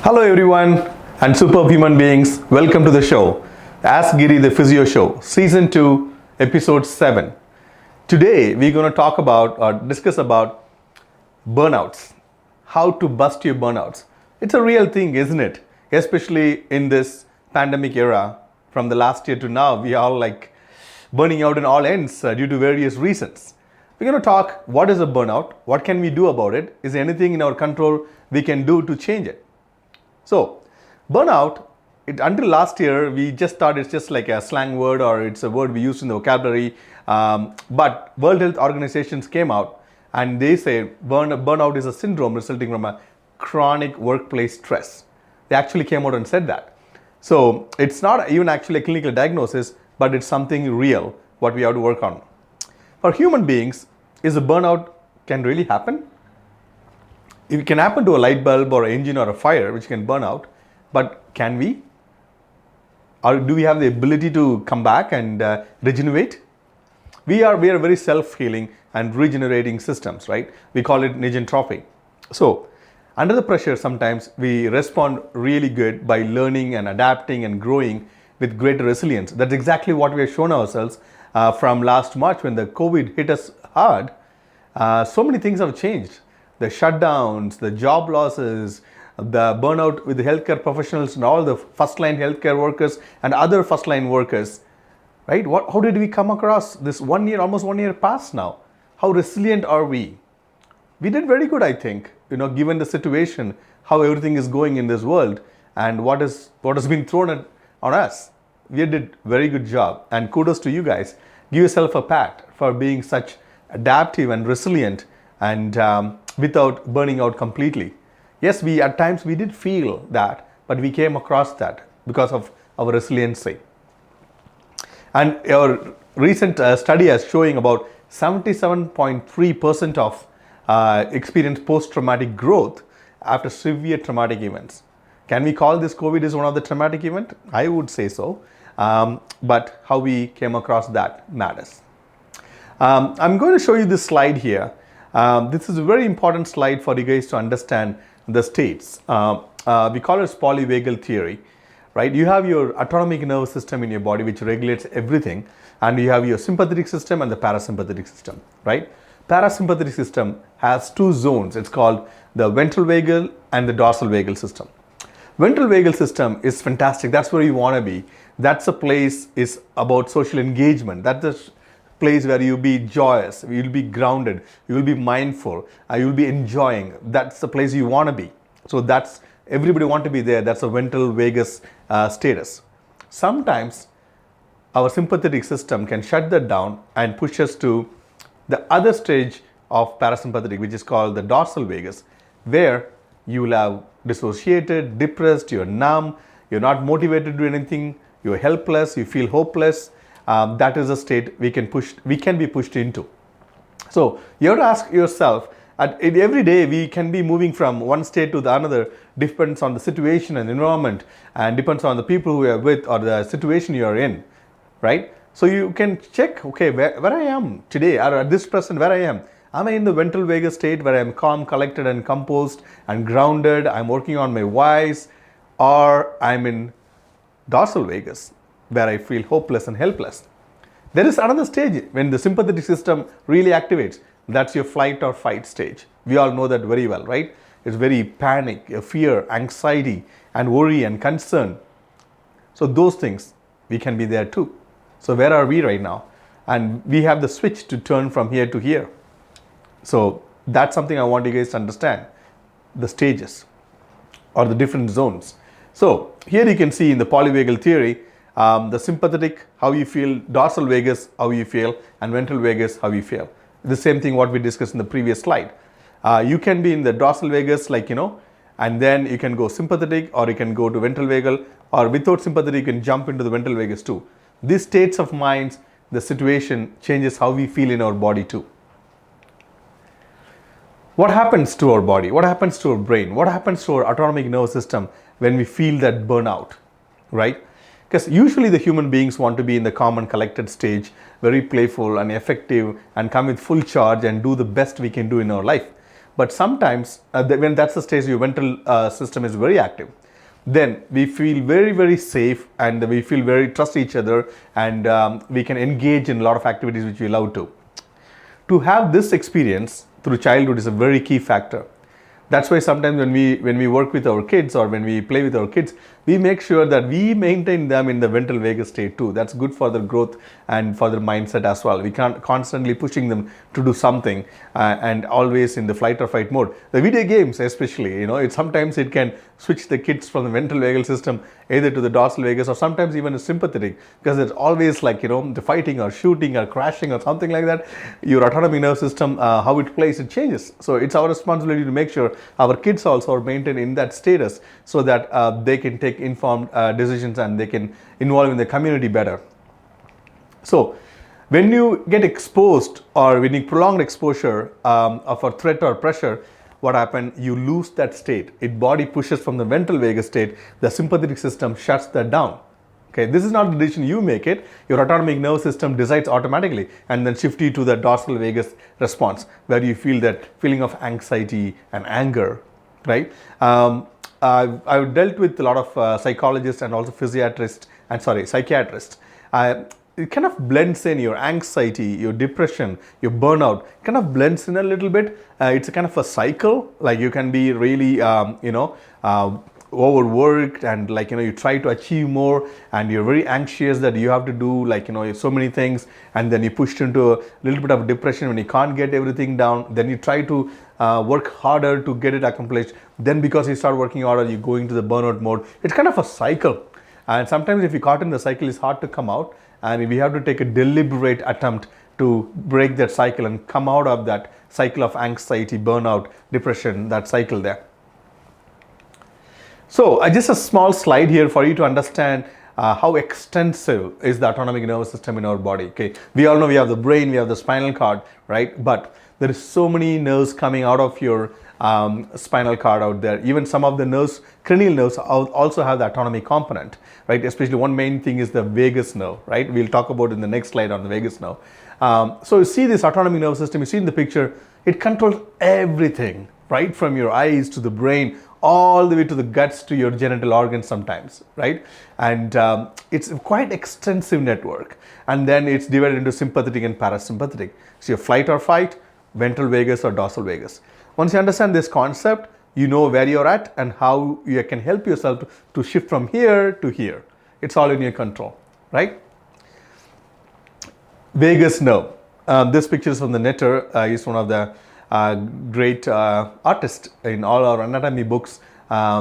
Hello everyone and superb human beings, welcome to the show. Ask Giri, the Physio Show, Season 2, Episode 7. Today we're going to talk about or discuss about burnouts. How to bust your burnouts. It's a real thing, isn't it? Especially in this pandemic era, from the last year to now, we are all like burning out in all ends due to various reasons. We're going to talk what is a burnout, what can we do about it, is there anything in our control we can do to change it. So, burnout, until last year, we just thought it's just like a slang word or it's a word we use in the vocabulary. But World Health Organizations came out and they say burnout is a syndrome resulting from a chronic workplace stress. They actually came out and said that. So, it's not even actually a clinical diagnosis, but it's something real, what we have to work on. For human beings, is a burnout can really happen? It can happen to a light bulb or an engine or a fire which can burn out, but can we? Or do we have the ability to come back and regenerate? We are very self-healing and regenerating systems, right? We call it negentropy. So, under the pressure sometimes we respond really good by learning and adapting and growing with greater resilience. That's exactly what we have shown ourselves from last March when the COVID hit us hard. So many things have changed. The shutdowns, the job losses, the burnout with the healthcare professionals and all the first-line healthcare workers and other first-line workers, right? How did we come across this 1 year, almost 1 year past now? How resilient are we? We did very good, I think, given the situation, how everything is going in this world and what has been thrown on us. We did very good job and kudos to you guys. Give yourself a pat for being such adaptive and resilient and without burning out completely. Yes, at times we did feel that, but we came across that because of our resiliency. And our recent study is showing about 77.3% of experience post-traumatic growth after severe traumatic events. Can we call this COVID as one of the traumatic events? I would say so. But how we came across that matters. I'm going to show you this slide here. This is a very important slide for you guys to understand the states. We call it polyvagal theory, right? You have your autonomic nervous system in your body which regulates everything, and you have your sympathetic system and the parasympathetic system, right? Parasympathetic system has two zones. It's called the ventral vagal and the dorsal vagal system. Ventral vagal system is fantastic. That's where you want to be. That's a place is about social engagement. That's the place where you'll be joyous, you'll be grounded, you'll be mindful, you'll be enjoying. That's the place you want to be. So that's, everybody want to be there. That's a ventral vagus status. Sometimes our sympathetic system can shut that down and push us to the other stage of parasympathetic, which is called the dorsal vagus, where you will have dissociated, depressed, you're numb, you're not motivated to do anything, you're helpless, you feel hopeless. That is a state we can be pushed into. So you have to ask yourself, every day we can be moving from one state to the another, depends on the situation and environment and depends on the people who you are with or the situation you are in, right? So you can check, okay, where I am today or at this present, where I am. Am I in the ventral vagus state where I am calm, collected and composed and grounded? I'm working on my whys, or I'm in dorsal vagus where I feel hopeless and helpless. There is another stage when the sympathetic system really activates. That's your flight or fight stage. We all know that very well, right? It's very panic, fear, anxiety, and worry and concern. So those things, we can be there too. So where are we right now? And we have the switch to turn from here to here. So that's something I want you guys to understand, the stages or the different zones. So here you can see in the polyvagal theory, the sympathetic, how you feel, dorsal vagus, how you feel, and ventral vagus, how you feel. The same thing what we discussed in the previous slide. You can be in the dorsal vagus, and then you can go sympathetic, or you can go to ventral vagal, or without sympathetic, you can jump into the ventral vagus too. These states of minds, the situation changes how we feel in our body too. What happens to our body? What happens to our brain? What happens to our autonomic nervous system when we feel that burnout, right? Because usually the human beings want to be in the calm and collected stage, very playful and effective and come with full charge and do the best we can do in our life. But sometimes when that's the stage your ventral system is very active, then we feel very, very safe, and we feel very trust each other, and we can engage in a lot of activities which we love to. To have this experience through childhood is a very key factor. That's why sometimes when we work with our kids or when we play with our kids, we make sure that we maintain them in the ventral vagus state too. That's good for their growth and for their mindset as well. We can't constantly pushing them to do something and always in the flight or fight mode. The video games especially, sometimes it can switch the kids from the ventral vagal system either to the dorsal vagus or sometimes even a sympathetic, because it's always like, the fighting or shooting or crashing or something like that. Your autonomic nerve system, how it plays, it changes. So it's our responsibility to make sure our kids also are maintained in that status so that they can take informed decisions and they can involve in the community better. So when you get exposed or when you prolonged exposure of a threat or pressure, what happens? You lose that state. Body pushes from the ventral vagus state, the sympathetic system shuts that down. Okay, this is not the decision you make it. Your autonomic nerve system decides automatically and then shift you to the dorsal vagus response, where you feel that feeling of anxiety and anger, right? I've dealt with a lot of psychologists and also psychiatrists. It kind of blends in your anxiety, your depression, your burnout, kind of blends in a little bit. It's a kind of a cycle, like you can be really, overworked and you try to achieve more and you're very anxious that you have to do so many things, and then you pushed into a little bit of depression when you can't get everything down. Then you try to work harder to get it accomplished. Then because you start working harder, you go into the burnout mode. It's kind of a cycle. And sometimes if you're caught in the cycle, it's hard to come out. And we have to take a deliberate attempt to break that cycle and come out of that cycle of anxiety, burnout, depression, that cycle there. So just a small slide here for you to understand how extensive is the autonomic nervous system in our body. Okay, we all know we have the brain, we have the spinal cord, right? But there is so many nerves coming out of your spinal cord out there. Even some of the nerves, cranial nerves, also have the autonomy component, right? Especially one main thing is the vagus nerve, right? We'll talk about in the next slide on the vagus nerve. So you see this autonomic nervous system, you see in the picture, it controls everything, right? From your eyes to the brain, all the way to the guts to your genital organs sometimes, right? And it's a quite extensive network. And then it's divided into sympathetic and parasympathetic. So your flight or fight, ventral vagus or dorsal vagus. Once you understand this concept, you know where you're at and how you can help yourself to shift from here to here. It's all in your control, right? Vagus nerve. This picture is from the Netter. He's one of the great artists in all our anatomy books.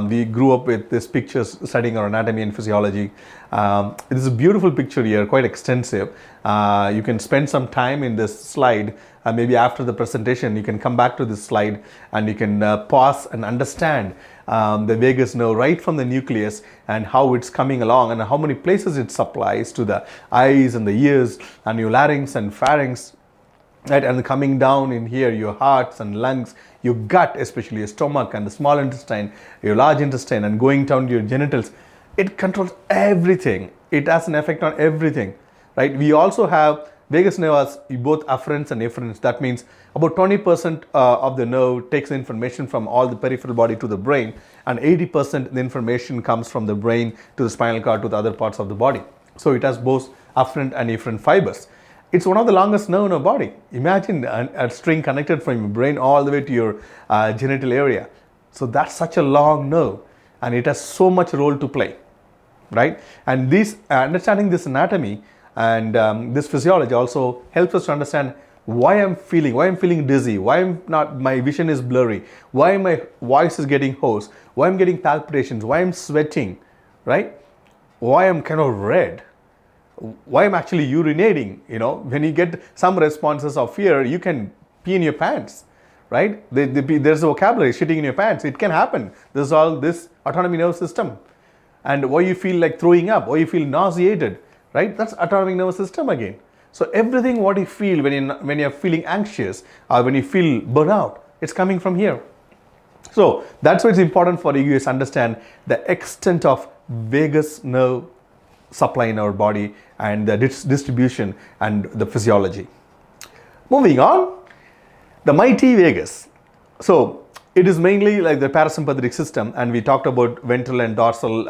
We grew up with these pictures studying our anatomy and physiology. It is a beautiful picture here, quite extensive. You can spend some time in this slide. Maybe after the presentation, you can come back to this slide and you can pause and understand the vagus nerve right from the nucleus and how it's coming along and how many places it supplies to the eyes and the ears and your larynx and pharynx. Right, and coming down in here, your hearts and lungs, your gut, especially your stomach and the small intestine, your large intestine, and going down to your genitals. It controls everything. It has an effect on everything, right? We also have vagus nerve as both afferents and efferents. That means about 20% of the nerve takes information from all the peripheral body to the brain, and 80% the information comes from the brain to the spinal cord to the other parts of the body. So it has both afferent and efferent fibers. It's one of the longest nerve in our body. Imagine a string connected from your brain all the way to your genital area. So that's such a long nerve, and it has so much role to play, right? And this understanding this anatomy and this physiology also helps us to understand why I'm feeling dizzy, my vision is blurry, why my voice is getting hoarse, why I'm getting palpitations, why I'm sweating, right? Why I'm kind of red. Why I'm actually urinating. When you get some responses of fear, you can pee in your pants, right? There's a vocabulary, shitting in your pants. It can happen. There's all this autonomic nervous system. And why you feel like throwing up, why you feel nauseated, right? That's autonomic nervous system again. So everything what you feel when you're feeling anxious or when you feel burnout, it's coming from here. So that's why it's important for you to understand the extent of vagus nerve supply in our body and the distribution and the physiology. Moving on, the mighty vagus. So it is mainly like the parasympathetic system, and we talked about ventral and dorsal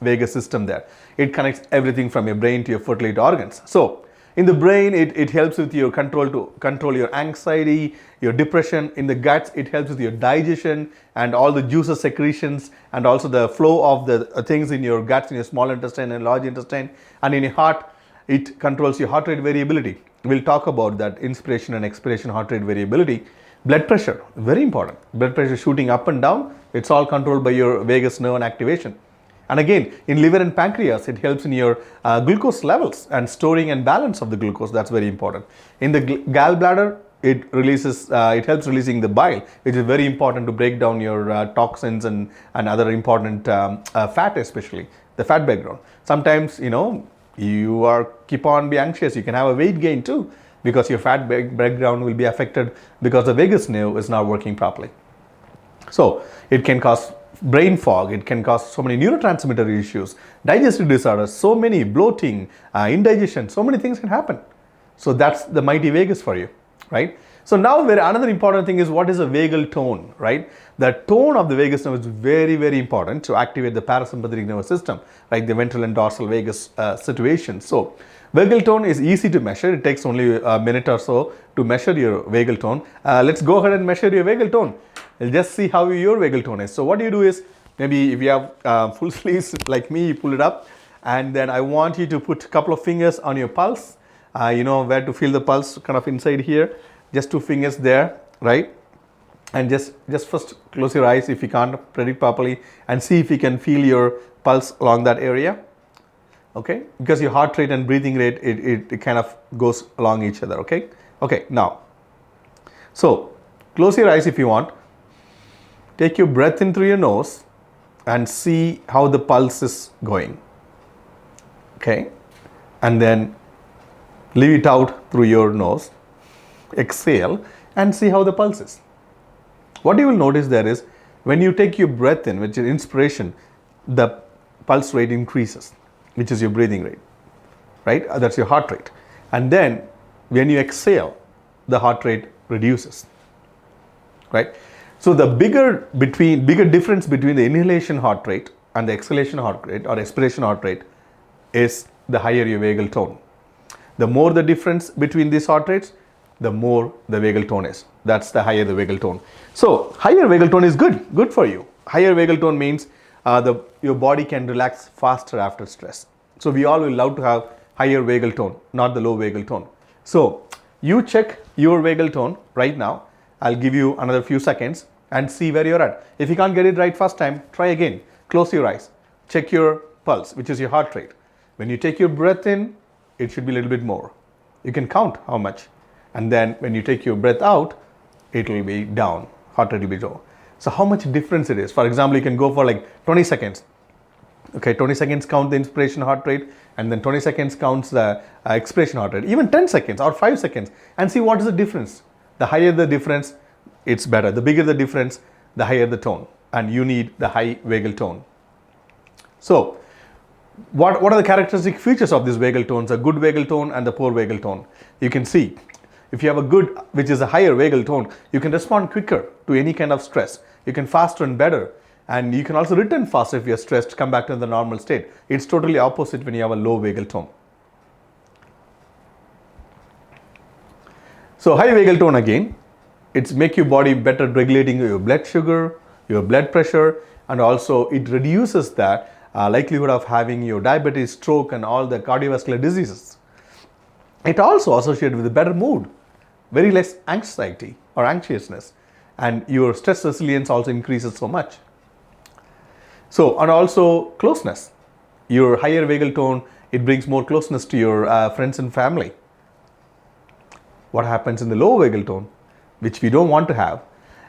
vagus system there. It connects everything from your brain to your fertility organs. So in the brain, it helps with your control your anxiety, your depression. In the guts, it helps with your digestion and all the juices secretions, and also the flow of the things in your guts, in your small intestine and large intestine. And in your heart, it controls your heart rate variability. We'll talk about that, inspiration and expiration heart rate variability. Blood pressure, very important. Blood pressure shooting up and down, it's all controlled by your vagus nerve and activation. And again, in liver and pancreas, it helps in your glucose levels and storing and balance of the glucose. That's very important. In the gallbladder, it helps releasing the bile, which is very important to break down your toxins and other important fat, especially the fat background. Sometimes, you keep on be anxious. You can have a weight gain too, because your fat background will be affected because the vagus nerve is not working properly. So it can cause brain fog, it can cause so many neurotransmitter issues, digestive disorders, so many bloating, indigestion, so many things can happen. So that's the mighty vagus for you, right? So now another important thing is, what is a vagal tone, right? The tone of the vagus nerve is very, very important to activate the parasympathetic nervous system, like the ventral and dorsal vagus situation. So vagal tone is easy to measure. It takes only a minute or so to measure your vagal tone. Let's go ahead and measure your vagal tone. We'll just see how your vagal tone is. So what you do is, maybe if you have full sleeves like me, you pull it up, and then I want you to put a couple of fingers on your pulse. You know where to feel the pulse, kind of inside here. Just 2 fingers there, right? And just first close your eyes if you can't predict properly, and see if you can feel your pulse along that area. Okay, because your heart rate and breathing rate, it kind of goes along each other. Okay, now, so close your eyes if you want. Take your breath in through your nose and see how the pulse is going. Okay, and then leave it out through your nose. Exhale and see how the pulse is. What you will notice there is, when you take your breath in, which is inspiration, the pulse rate increases, which is your breathing rate, right? That's your heart rate. And then when you exhale, the heart rate reduces, right? So the bigger difference between the inhalation heart rate and the exhalation heart rate or expiration heart rate is the higher your vagal tone. The more the difference between these heart rates, the more the vagal tone is. That's the higher the vagal tone. So higher vagal tone is good for you. Higher vagal tone means your body can relax faster after stress. So we all will love to have higher vagal tone, not the low vagal tone. So you check your vagal tone right now. I'll give you another few seconds and see where you're at. If you can't get it right first time, try again. Close your eyes. Check your pulse, which is your heart rate. When you take your breath in, it should be a little bit more. You can count how much. And then when you take your breath out, it will be down. Heart rate will be low. So how much difference it is? For example, you can go for like 20 seconds. Okay, 20 seconds count the inspiration heart rate, and then 20 seconds counts the expiration heart rate. Even 10 seconds or 5 seconds, and see what is the difference. The higher the difference, it's better. The bigger the difference, the higher the tone. And you need the high vagal tone. So what are the characteristic features of these vagal tones? A good vagal tone and the poor vagal tone. You can see, if you have a good, which is a higher vagal tone, you can respond quicker to any kind of stress. You can faster and better. And you can also return faster if you're stressed, come back to the normal state. It's totally opposite when you have a low vagal tone. So high vagal tone again, it's make your body better regulating your blood sugar, your blood pressure, and also it reduces that likelihood of having your diabetes, stroke, and all the cardiovascular diseases. It also associated with a better mood, very less anxiety or anxiousness, and your stress resilience also increases so much. So, and also closeness. Your higher vagal tone, it brings more closeness to your friends and family. What happens in the low vagal tone, which we don't want to have,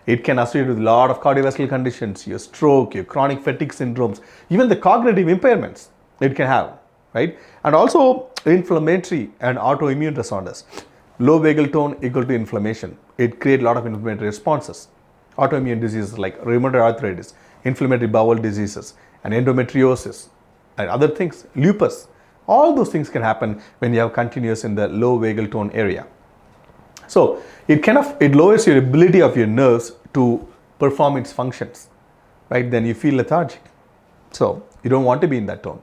it can associate with a lot of cardiovascular conditions, your stroke, your chronic fatigue syndromes, even the cognitive impairments it can have, right? And also inflammatory and autoimmune disorders. Low vagal tone equal to inflammation. It creates a lot of inflammatory responses. Autoimmune diseases like rheumatoid arthritis, inflammatory bowel diseases, and endometriosis, and other things, lupus. All those things can happen when you have continuous in the low vagal tone area. So it lowers your ability of your nerves to perform its functions, right? Then you feel lethargic. So you don't want to be in that tone.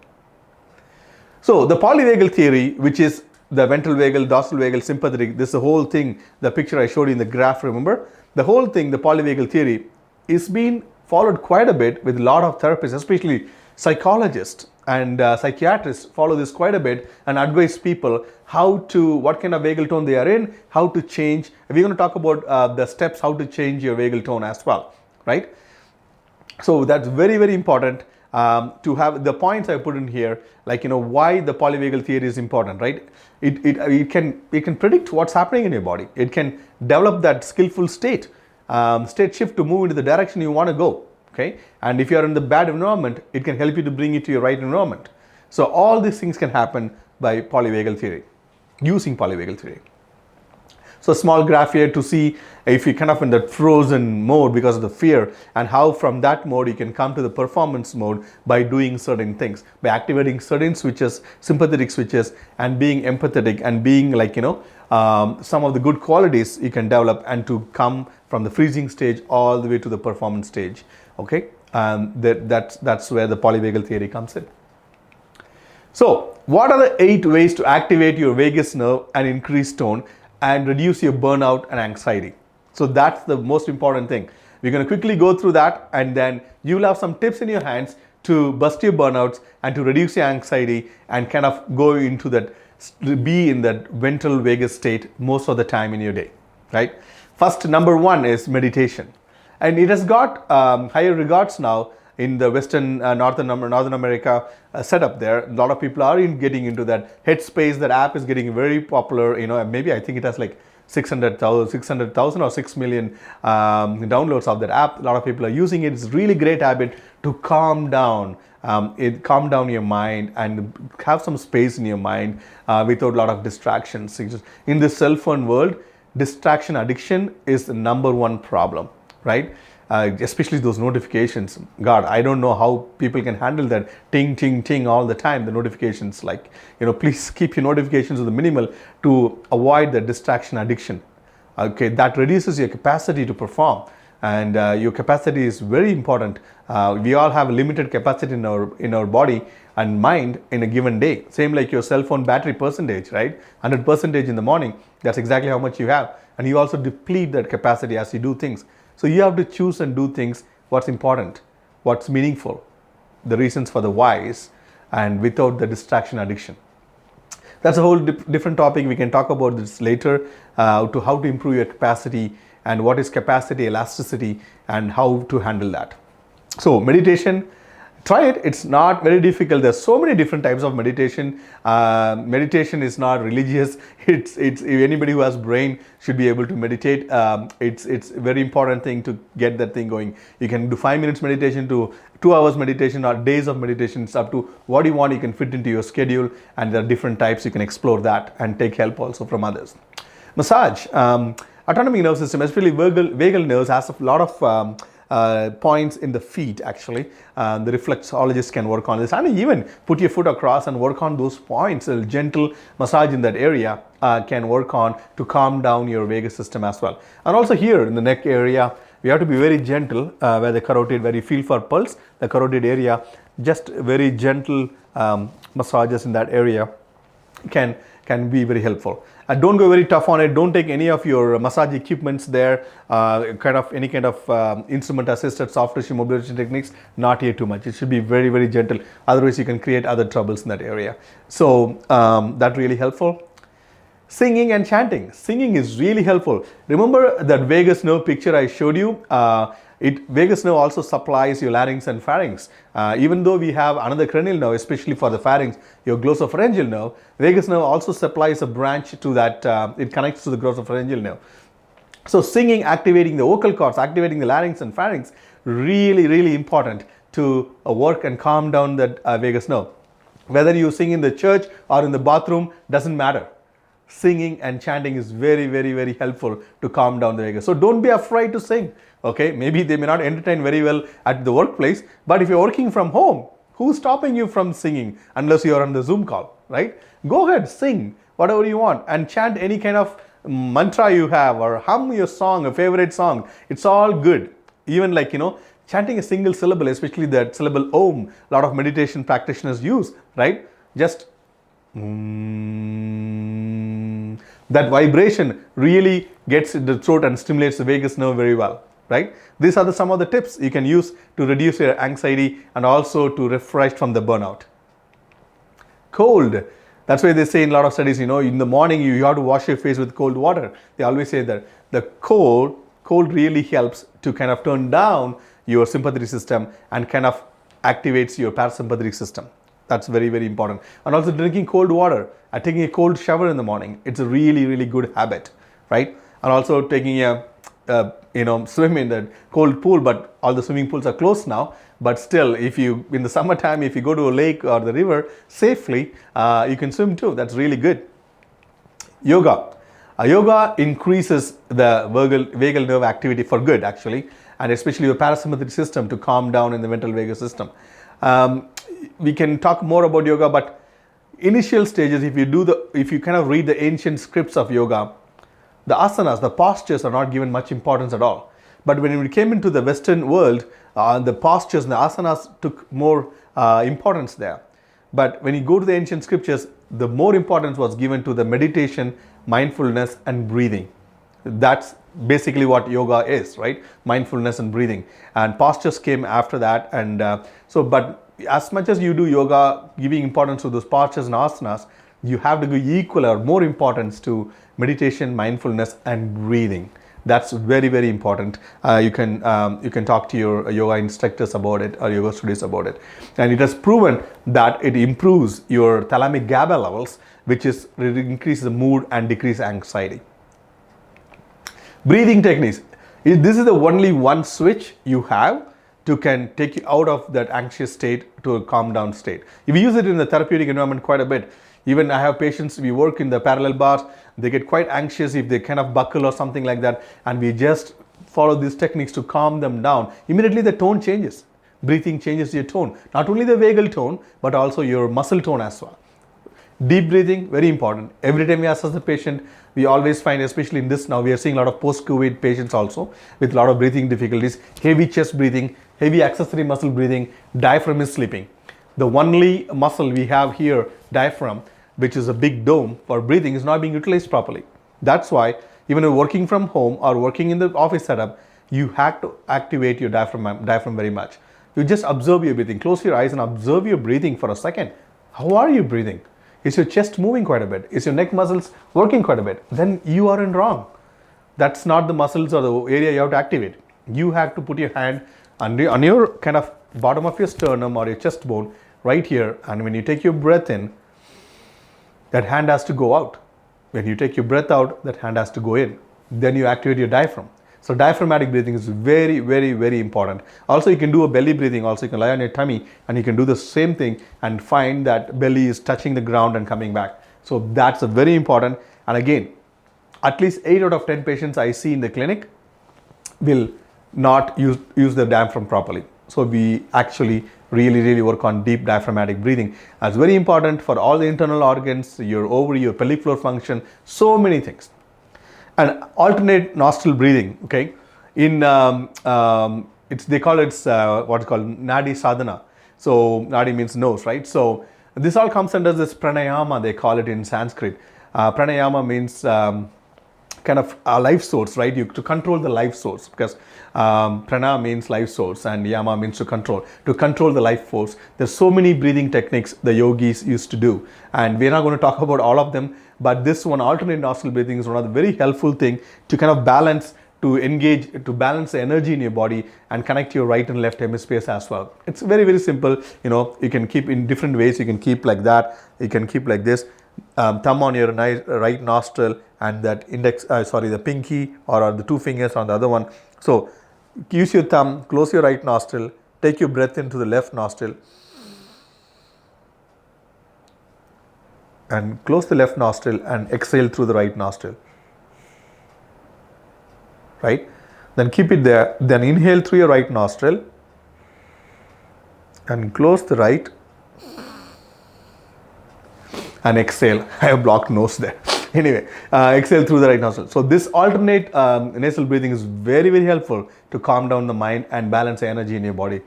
So the polyvagal theory, which is the ventral vagal, dorsal vagal, sympathetic, this is the whole thing, the picture I showed you in the graph, remember? The whole thing, the polyvagal theory, is being followed quite a bit with a lot of therapists, especially psychologists and psychiatrists follow this quite a bit and advise people what kind of vagal tone they are in, how to change. We're going to talk about the steps how to change your vagal tone as well, right? So that's very, very important to have the points I put in here, like, why the polyvagal theory is important, right? It can predict what's happening in your body. It can develop that skillful state shift to move into the direction you want to go. Okay, and if you are in the bad environment, it can help you to bring it to your right environment. So all these things can happen by polyvagal theory, using polyvagal theory. So a small graph here to see if you're kind of in that frozen mode because of the fear, and how from that mode you can come to the performance mode by doing certain things, by activating certain switches, sympathetic switches, and being empathetic and being like, some of the good qualities you can develop, and to come from the freezing stage all the way to the performance stage. Okay, that's where the polyvagal theory comes in. So what are the 8 ways to activate your vagus nerve and increase tone and reduce your burnout and anxiety? So that's the most important thing. We're going to quickly go through that, and then you'll have some tips in your hands to bust your burnouts and to reduce your anxiety and kind of go into that, be in that ventral vagus state most of the time in your day, right? First, number 1 is meditation. And it has got higher regards now in the Western, Northern America setup there. A lot of people are getting into that headspace. That app is getting very popular. Maybe I think it has like 600,000 or 6 million downloads of that app. A lot of people are using it. It's a really great habit to calm down. Calm down your mind and have some space in your mind without a lot of distractions. In this cell phone world, distraction addiction is the number 1 problem. Right? Especially those notifications. God, I don't know how people can handle that ting, ting, ting all the time. The notifications, like, please keep your notifications to the minimal to avoid the distraction addiction. Okay, that reduces your capacity to perform, and your capacity is very important. We all have a limited capacity in our body and mind in a given day. Same like your cell phone battery percentage, right? 100% in the morning, that's exactly how much you have. And you also deplete that capacity as you do things. So you have to choose and do things, what's important, what's meaningful, the reasons for the whys, and without the distraction addiction. That's a whole different topic. We can talk about this later, to how to improve your capacity and what is capacity elasticity and how to handle that. So meditation, try it. It's not very difficult. There's so many different types of meditation. Meditation is not religious. It's anybody who has brain should be able to meditate. It's a very important thing to get that thing going. You can do 5 minutes meditation to 2 hours meditation or days of meditation. It's up to what you want. You can fit into your schedule, and there are different types. You can explore that and take help also from others. Massage, autonomic nerve system, especially vagal nerves, has a lot of points in the feet actually. The reflexologist can work on this, and even put your foot across and work on those points. A gentle massage in that area can work on to calm down your vagus system as well. And also here in the neck area, we have to be very gentle where the carotid, where you feel for pulse, the carotid area, just very gentle massages in that area can be very helpful. Don't go very tough on it. Don't take any of your massage equipments there, any kind of instrument assisted soft tissue mobilization techniques, not here too much. It should be very, very gentle. Otherwise you can create other troubles in that area. So that's really helpful. Singing and chanting. Singing is really helpful. Remember that vagus nerve picture I showed you? Vagus nerve also supplies your larynx and pharynx. Even though we have another cranial nerve, especially for the pharynx, your glossopharyngeal nerve, vagus nerve also supplies a branch to that, it connects to the glossopharyngeal nerve. So singing, activating the vocal cords, activating the larynx and pharynx, really, really important to work and calm down that vagus nerve. Whether you sing in the church or in the bathroom, doesn't matter. Singing and chanting is very, very, very helpful to calm down the vagus. So don't be afraid to sing. Okay, maybe they may not entertain very well at the workplace, but if you're working from home, who's stopping you from singing unless you're on the Zoom call, right? Go ahead, sing whatever you want and chant any kind of mantra you have, or hum your song, a favorite song. It's all good. Even like, chanting a single syllable, especially that syllable Om, a lot of meditation practitioners use, right? Just that vibration really gets in the throat and stimulates the vagus nerve very well, right? These are some of the tips you can use to reduce your anxiety and also to refresh from the burnout. Cold. That's why they say in a lot of studies, in the morning you have to wash your face with cold water. They always say that the cold really helps to kind of turn down your sympathetic system and kind of activates your parasympathetic system. That's very, very important. And also drinking cold water and taking a cold shower in the morning. It's a really, really good habit, right? And also taking a swim in the cold pool, but all the swimming pools are closed now. But still, in the summertime, if you go to a lake or the river safely, you can swim too. That's really good. Yoga. Yoga increases the vagal nerve activity for good, actually, and especially your parasympathetic system to calm down in the ventral vagus system. We can talk more about yoga, but initial stages, if you kind of read the ancient scripts of yoga, the asanas, the postures are not given much importance at all. But when we came into the Western world, the postures and the asanas took more importance there. But when you go to the ancient scriptures, the more importance was given to the meditation, mindfulness, and breathing. That's basically what yoga is, right? Mindfulness and breathing. And postures came after that. And but as much as you do yoga, giving importance to those postures and asanas, you have to give equal or more importance to meditation, mindfulness, and breathing. That's very, very important. You can talk to your yoga instructors about it or yoga studios about it. And it has proven that it improves your thalamic GABA levels, which increases the mood and decrease anxiety. Breathing techniques. This is the only one switch you have to can take you out of that anxious state to a calm down state. If you use it in the therapeutic environment quite a bit, even I have patients, we work in the parallel bars, they get quite anxious if they kind of buckle or something like that, and we just follow these techniques to calm them down. Immediately the tone changes. Breathing changes your tone. Not only the vagal tone, but also your muscle tone as well. Deep breathing, very important. Every time we assess the patient, we always find, especially in this now, we are seeing a lot of post-COVID patients also with a lot of breathing difficulties, heavy chest breathing, heavy accessory muscle breathing, diaphragm is sleeping. The only muscle we have here, diaphragm, which is a big dome for breathing, is not being utilized properly. That's why even if working from home or working in the office setup, you have to activate your diaphragm very much. You just observe your breathing. Close your eyes and observe your breathing for a second. How are you breathing? Is your chest moving quite a bit? Is your neck muscles working quite a bit? Then you are in wrong. That's not the muscles or the area you have to activate. You have to put your hand on your kind of bottom of your sternum or your chest bone right here, and when you take your breath in, that hand has to go out. When you take your breath out, that hand has to go in. Then you activate your diaphragm. So diaphragmatic breathing is very, very, very important. Also, you can do a belly breathing. Also, you can lie on your tummy and you can do the same thing and find that belly is touching the ground and coming back. So that's a very important. And again, at least 8 out of 10 patients I see in the clinic will not use the diaphragm properly. So we actually really work on deep diaphragmatic breathing. That's very important for all the internal organs, your ovary, your pelvic floor function, so many things. And alternate nostril breathing, okay? In they call it what's called nadi sadhana. So nadi means nose, right? So this all comes under this pranayama, they call it in Sanskrit. Pranayama means kind of a life source, right? To control the life source, because prana means life source and yama means to control the life force. There's so many breathing techniques the yogis used to do, and we're not going to talk about all of them, but this one, alternate nostril breathing, is one of the very helpful thing to kind of balance, to engage, to balance the energy in your body and connect your right and left hemispheres as well. It's very, very simple. You can keep in different ways. You can keep like that, you can keep like this, thumb on your right nostril and that the pinky or the 2 fingers on the other one. So use your thumb, close your right nostril, take your breath into the left nostril and close the left nostril and exhale through the right nostril, right? Then keep it there, then inhale through your right nostril and close the right and exhale. I have blocked nose there. Anyway, exhale through the right nostril. So this alternate nasal breathing is very, very helpful to calm down the mind and balance the energy in your body.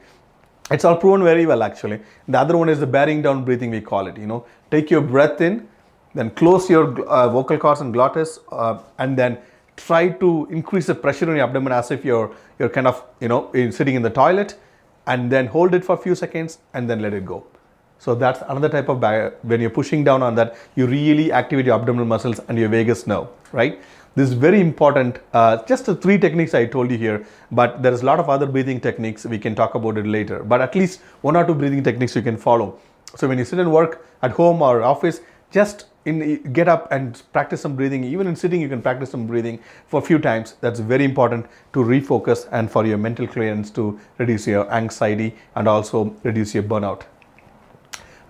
It's all proven very well actually. The other one is the bearing down breathing, we call it. Take your breath in, then close your vocal cords and glottis, and then try to increase the pressure on your abdomen as if you're kind of sitting in the toilet, and then hold it for a few seconds and then let it go. So that's another type of when you're pushing down on that, you really activate your abdominal muscles and your vagus nerve, right? This is very important. Just the 3 techniques I told you here, but there is a lot of other breathing techniques. We can talk about it later, but at least 1 or 2 breathing techniques you can follow. So when you sit and work at home or office, just get up and practice some breathing. Even in sitting, you can practice some breathing for a few times. That's very important to refocus and for your mental clearance, to reduce your anxiety and also reduce your burnout.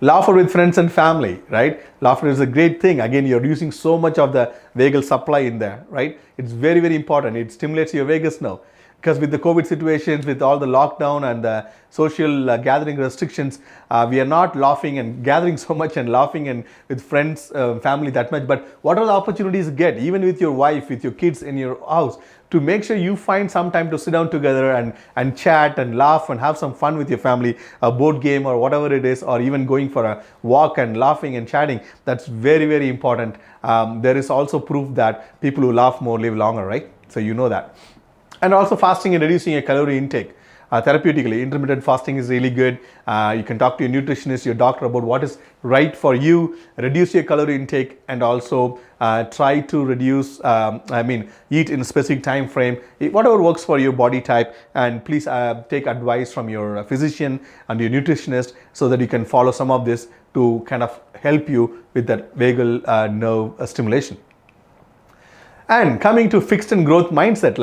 Laughter with friends and family, right? Laughter is a great thing. Again, you're using so much of the vagal supply in there, right? It's very, very important. It stimulates your vagus nerve. Because with the COVID situations, with all the lockdown and the social gathering restrictions, we are not laughing and gathering so much and laughing and with friends, family that much. But what are the opportunities you get, even with your wife, with your kids in your house, to make sure you find some time to sit down together and chat and laugh and have some fun with your family, a board game or whatever it is, or even going for a walk and laughing and chatting. That's very, very important. There is also proof that people who laugh more live longer, right? So you know that. And also fasting and reducing your calorie intake. Therapeutically, intermittent fasting is really good. You can talk to your nutritionist, your doctor about what is right for you. Reduce your calorie intake and also try to reduce, eat in a specific time frame, whatever works for your body type. And please take advice from your physician and your nutritionist so that you can follow some of this to kind of help you with that vagal nerve stimulation. And coming to fixed and growth mindset,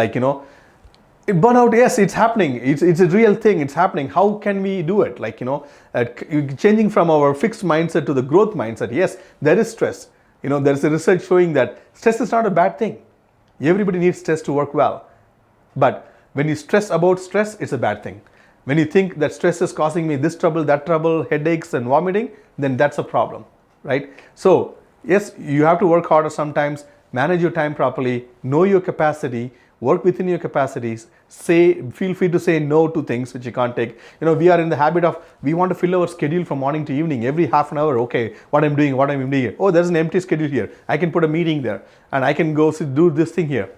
burnout, yes, it's happening. It's a real thing. It's happening. How can we do it? Changing from our fixed mindset to the growth mindset. Yes, there is stress. There's a research showing that stress is not a bad thing. Everybody needs stress to work well. But when you stress about stress, it's a bad thing. When you think that stress is causing me this trouble, that trouble, headaches and vomiting, then that's a problem, right? So yes, you have to work harder sometimes, manage your time properly, know your capacity, work within your capacities, feel free to say no to things which you can't take. We are in the habit of, we want to fill our schedule from morning to evening, every half an hour. Okay, what I'm doing here. Oh, there's an empty schedule here. I can put a meeting there and I can go do this thing here.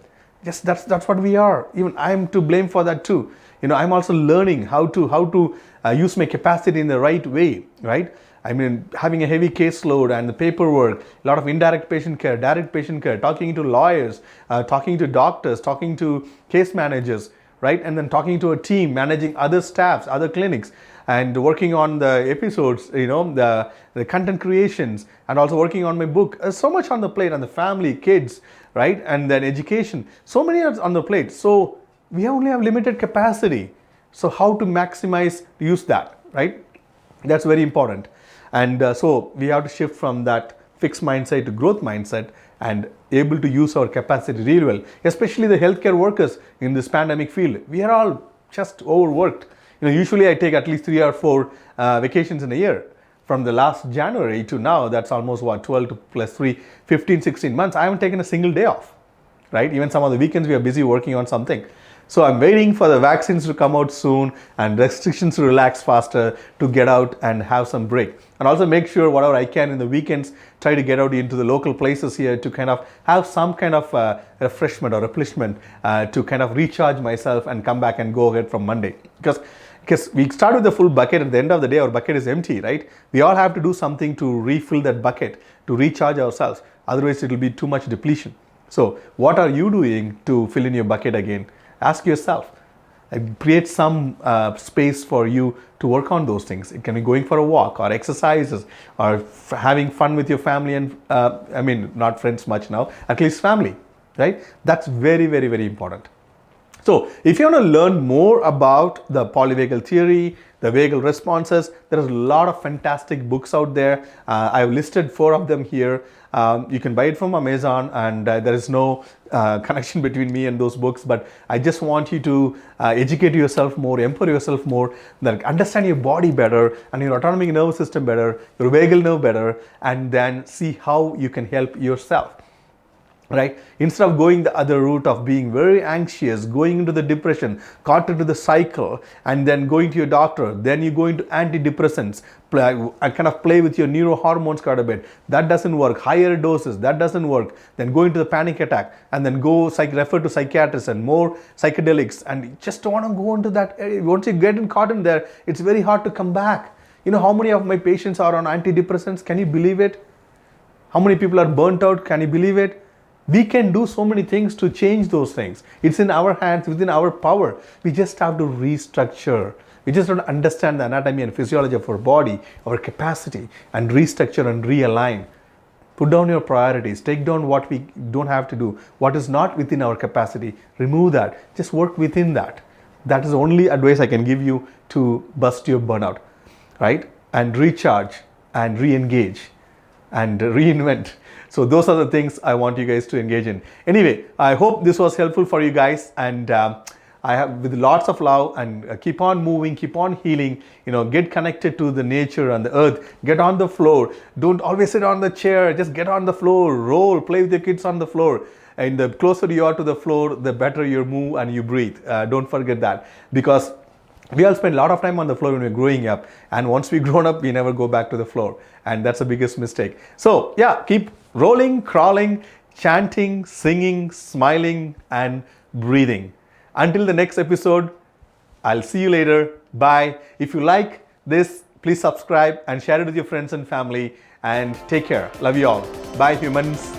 Yes, that's what we are. Even I'm to blame for that too. I'm also learning how to use my capacity in the right way, right? Having a heavy caseload and the paperwork, a lot of indirect patient care, direct patient care, talking to lawyers, talking to doctors, talking to case managers, right? And then talking to a team, managing other staffs, other clinics, and working on the episodes, the content creations, and also working on my book. So much on the plate, and the family, kids, right? And then education. So many on the plate. So we only have limited capacity. So how to maximize, use that, right? That's very important. And so we have to shift from that fixed mindset to growth mindset and able to use our capacity really well, especially the healthcare workers in this pandemic field. We are all just overworked. Usually I take at least 3 or 4 vacations in a year. From the last January to now, that's almost 12 to plus 3, 15, 16 months. I haven't taken a single day off, right? Even some of the weekends we are busy working on something. So I'm waiting for the vaccines to come out soon and restrictions to relax faster to get out and have some break. And also make sure whatever I can in the weekends, try to get out into the local places here to kind of have some kind of refreshment or replenishment to kind of recharge myself and come back and go ahead from Monday. Because we start with the full bucket, at the end of the day our bucket is empty, right? We all have to do something to refill that bucket, to recharge ourselves. Otherwise it will be too much depletion. So what are you doing to fill in your bucket again? Ask yourself and create some space for you to work on those things. It can be going for a walk or exercises or having fun with your family and not friends much now, at least family, right? That's very, very, very important. So if you want to learn more about the polyvagal theory, the vagal responses, there is a lot of fantastic books out there. I've listed 4 of them here. You can buy it from Amazon, and there is no connection between me and those books, but I just want you to educate yourself more, empower yourself more, understand your body better and your autonomic nervous system better, your vagal nerve better, and then see how you can help yourself. right? Instead of going the other route of being very anxious, going into the depression, caught into the cycle, and then going to your doctor, then you go into antidepressants, kind of play with your neurohormones quite a bit. That doesn't work. Higher doses, that doesn't work. Then go into the panic attack, and then go refer to psychiatrists and more psychedelics, and you just don't want to go into that area. Once you get caught in there, it's very hard to come back. You know how many of my patients are on antidepressants? Can you believe it? How many people are burnt out? Can you believe it? We can do so many things to change those things. It's in our hands, within our power. We just have to restructure. We just have to understand the anatomy and physiology of our body, our capacity, and restructure and realign. Put down your priorities. Take down what we don't have to do. What is not within our capacity, remove that. Just work within that. That is the only advice I can give you to bust your burnout, right? And recharge and re-engage and reinvent. So those are the things I want you guys to engage in. Anyway, I hope this was helpful for you guys, and I have, with lots of love, and keep on moving, keep on healing, get connected to the nature and the earth, get on the floor. Don't always sit on the chair, just get on the floor, roll, play with your kids on the floor. And the closer you are to the floor, the better you move and you breathe. Don't forget that, because we all spend a lot of time on the floor when we're growing up, and once we grown up, we never go back to the floor, and that's the biggest mistake. So yeah, keep rolling, crawling, chanting, singing, smiling, and breathing. Until the next episode, I'll see you later. Bye. If you like this, please subscribe and share it with your friends and family, and take care. Love you all. Bye, humans.